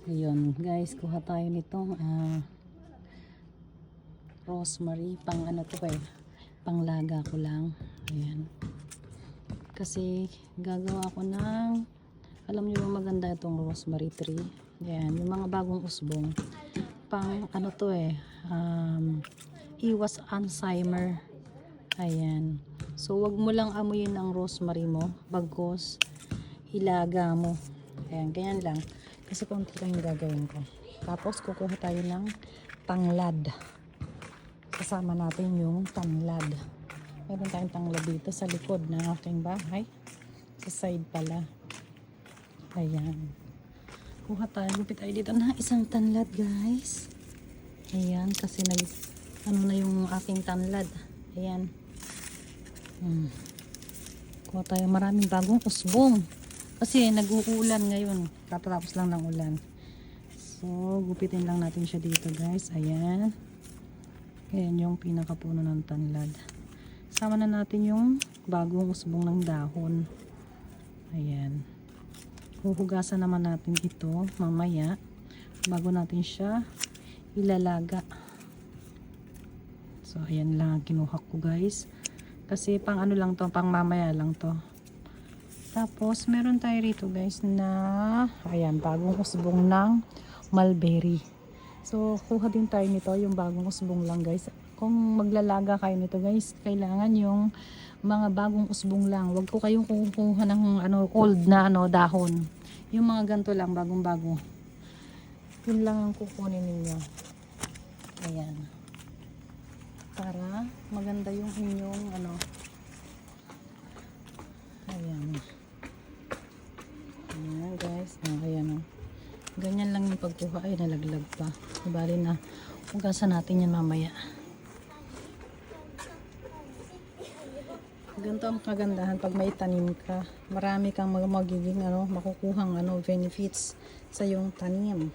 Ayun guys, kuha tayo nitong rosemary. Pang ano to eh, panglaga ko lang. Ayan. Kasi gagawa ko ng, alam niyo ba maganda itong rosemary tree. Ayan, yung mga bagong usbong. Pang ano to eh, iwas Alzheimer. Ayan. So wag mo lang amuyin ang rosemary mo, bagkos ilaga mo. Ayan, ganyan lang. Kasi konti lang yung gagawin ko. Tapos kukuha tayo ng tanglad. Kasama natin yung tanglad. Meron tayong tanglad dito sa likod ng aking bahay. Sa side pala. Ayan. Kuha tayo. Lupit tayo dito na isang tanglad guys. Ayan. Kasi ano na yung aking tanglad. Ayan. Kuha tayo maraming bagong usbong. Kasi nag-uulan ngayon. Katapos lang ng ulan. So, gupitin lang natin siya dito guys. Ayan. Ayan yung pinakapuno ng tanglad. Sama na natin yung bagong usbong ng dahon. Ayan. Huhugasan naman natin ito mamaya. Bago natin siya ilalaga. So, ayan lang ang kinuha ko guys. Kasi pang ano lang to, pang mamaya lang to. Tapos, meron tayo rito guys na, ayan, bagong usbong ng mulberry. So, kuha din tayo nito, yung bagong usbong lang guys. Kung maglalaga kayo nito guys, kailangan yung mga bagong usbong lang. Huwag ko kayong kukuha ng ano, old na ano, dahon. Yung mga ganito lang, bagong bago. Yun lang ang kukunin ninyo. Ayan. Para maganda yung inyong ano. Ayan. Ayan guys, ayan o. Ganyan lang yung pagkuha. Ay, nalaglag pa. Ibali na. Hugasan natin yan mamaya. Ganito ang kagandahan pag may tanim ka. Marami kang magiging ano, makukuhang ano, benefits sa yung tanim.